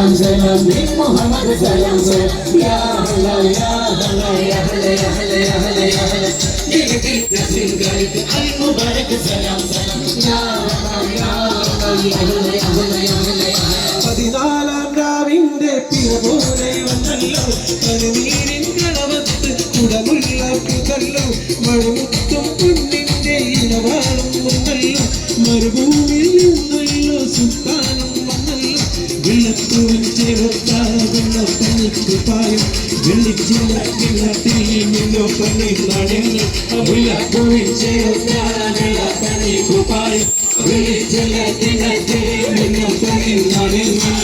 سلام سلام بن محمد سلام سلام يا هلا يا هلا يا هلا يا هلا يا هلا يا هلا جيت سنجرت المبارك سلام سلام يا هلا يا هلا يا هلا يا هلا يا هلا يا هلا പതിനാലാം രാവിന്റെ പിറ പോലെ വന്നല്ലോ കരുനീരിൻ കളവത്ത് കുടമുള്ള പുതല്ലോ മഴമുത്തും പൊന്നിന്റെ ഇനവാളും വന്നല്ലോ മരുഭൂമിയിൽ നിന്നല്ലോ സുൽത്താനും വന്നല്ലോ വെള്ളപ്പൂവിൻ ചേർത്ത വെള്ളപ്പനിക്ക് പായും വെള്ളിച്ചില്ല കിണ്ണത്തിൽ നിന്നോ പണി നാണയങ്ങൾ വെള്ളപ്പൂവിൻ ചേർത്ത വെള്ളപ്പനിക്ക് പായും വെള്ളിച്ചില്ല കിണ്ണത്തിൽ നിന്നോ പണി നാണയങ്ങൾ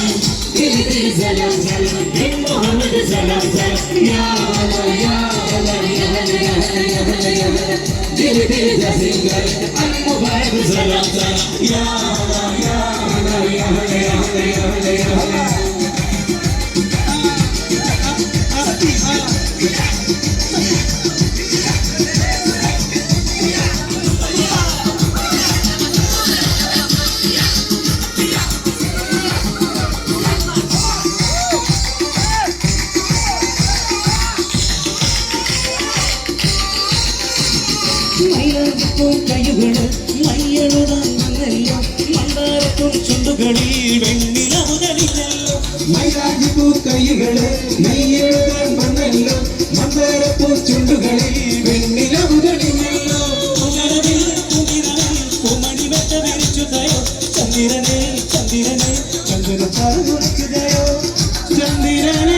سلام سلام بن محمد سلام سلام يا هلا يا هلا يا هلا يا هلا يا هلا يا هلا جيت سنجرت المبارك سلام سلام يا هلا يا هلا يا هلا يا هلا يا هلا يا هلا മൈലാപ്പൂൻ കൈകള് മയ്യഴുതാൻ വന്നല്ലോ മന്ദാരപ്പൂൻ ചുണ്ടുകളിൽ വെണ്ണില മുതലില്ലല്ലോ മൈലാപ്പൂ കൈകള് മയ്യഴുതാൻ വന്നല്ലോ മന്ദാരപ്പൂൻ ചുണ്ടുകളിൽ വെണ്ണില മുതലില്ലല്ലോ ഉണരവിൽ കുതിരവിൽ പൂമണി വെച്ച വിരിച്ചുതയോ ചന്ദ്രനെ ചന്ദ്രനെ ചന്ദ്രൻ പറന്നുറക്കുകയോ ചന്ദ്രനെ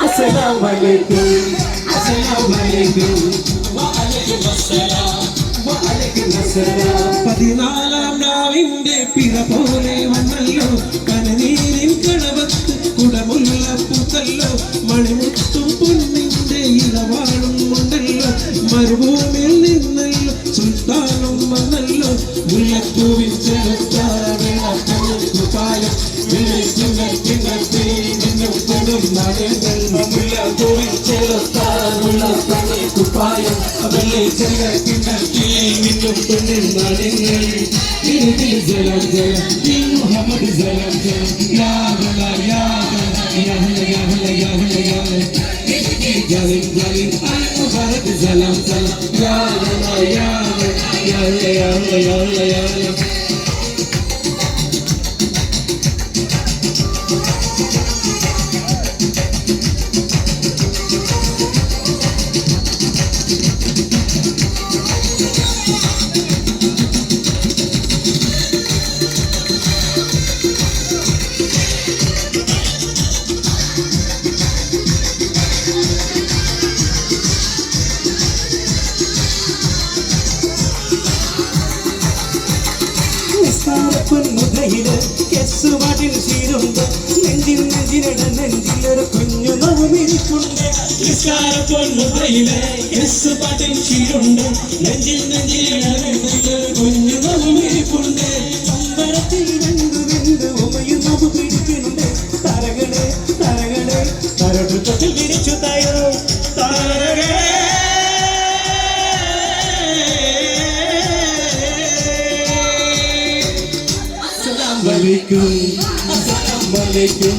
السلام عليكم السلام عليكم وعليكم السلام وعليكم السلام പതിനാലാം രാവിന്റെ പിറ പോലെ വന്നല്ലോ കനനീരിൻ കടവത്ത് കുടമുള്ള പൂത്തല്ലോ മണിമുത്തും പൊന്നിന്റെ ഇടവാളും ഉണ്ടല്ലോ മരുഭൂമിയിൽ നിന്നല്ലോ സുൽത്താനും വന്നല്ലോ മുല്ലപ്പൂവിൻ ചേർത്ത വെള്ളപ്പനിക്ക് പായം വെള്ളിച്ചിങ്ങത്തിങ്ങത്തിൽ നിന്നും കൊടും നാണയങ്ങൾ മുല്ലപ്പൂവിൻ ചേർത്ത വെള്ളപ്പനിക്ക് പായം വെള്ളിച്ചിങ്ങത്തിങ്ങത്തിൽ നിന്നും കൊടും നാണയങ്ങൾ سلام سلام بن محمد سلام سلام يا هلا يا هلا يا هلا يا هلا يا هلا يا هلا جالين جالين المبارك سلام سلام يا هلا يا هلا يا هلا يا هلا يا هلا يا هلا പൊന്നുകയില് കെസുവാട്ടിൽ ചീരുണ്ട് നെഞ്ചിൽ നെഞ്ചിനിട നെഞ്ചിലൊരു കുഞ്ഞു നോവിരിപ്പുണ്ട് പൊന്നുകയില് കെസുവാട്ടിൽ ചീരുണ്ട് നെഞ്ചിൽ നെഞ്ചിലിട നെഞ്ചിലൊരു കുഞ്ഞു നോവിരിപ്പുണ്ട് അമ്പലത്തിൽ വെന്തു വെന്തു ഉമയും നോവ് പിടിക്കുന്നുണ്ട് തരകളെ തരകളെ തരടു തൊട്ടിൽ വിരിച്ചു തയോ താരകളെ عليكم السلام عليكم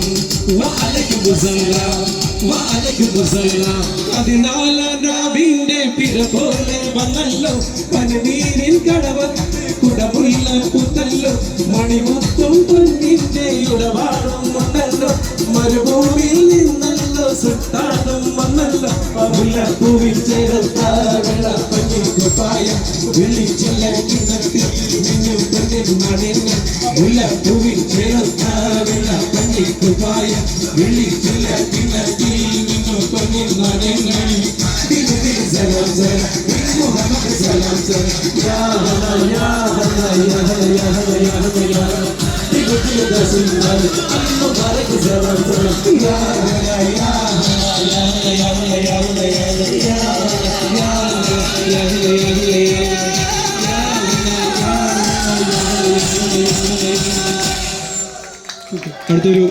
وعليكم السلام وعليكم السلام പതിനാലാം രാവിന്റെ പിറ പോലെ വന്നല്ലോ പനനീരിൻ കടവത്ത് കുടമുള്ള പുത്തല്ലോ മണിമുത്തും പൊന്നിന്റെ ഇടവാളും ഉണ്ടല്ലോ മരുഭൂമിയിൽ നിന്നല്ലോ സുൽത്താനും വന്നല്ലോ മുല്ലപ്പൂവിൻ ചേർത്ത വെള്ളപ്പനിക്ക് പായം വെള്ളിച്ചില്ല കിണ്ണത്തിൽ മിന്നും പൊന്നിൻ നാണയങ്ങൾ മുല്ലപ്പൂവിൻ ചേർത്ത വെള്ളപ്പനിക്ക് പായം വെള്ളിച്ചില്ല കിണ്ണത്തിൽ മിന്നും പൊന്നിൻ നാണയങ്ങൾ سلام سلام بن محمد سلام سلام يا هلا يا هلا يا هلا يا هلا يا هلا يا هلا جيت سنجرت المبارك سلام سلام يا هلا يا هلا يا هلا يا هلا يا هلا يا هلا يا هلا يا هلا يا هلا يا هلا അടുത്തൊരു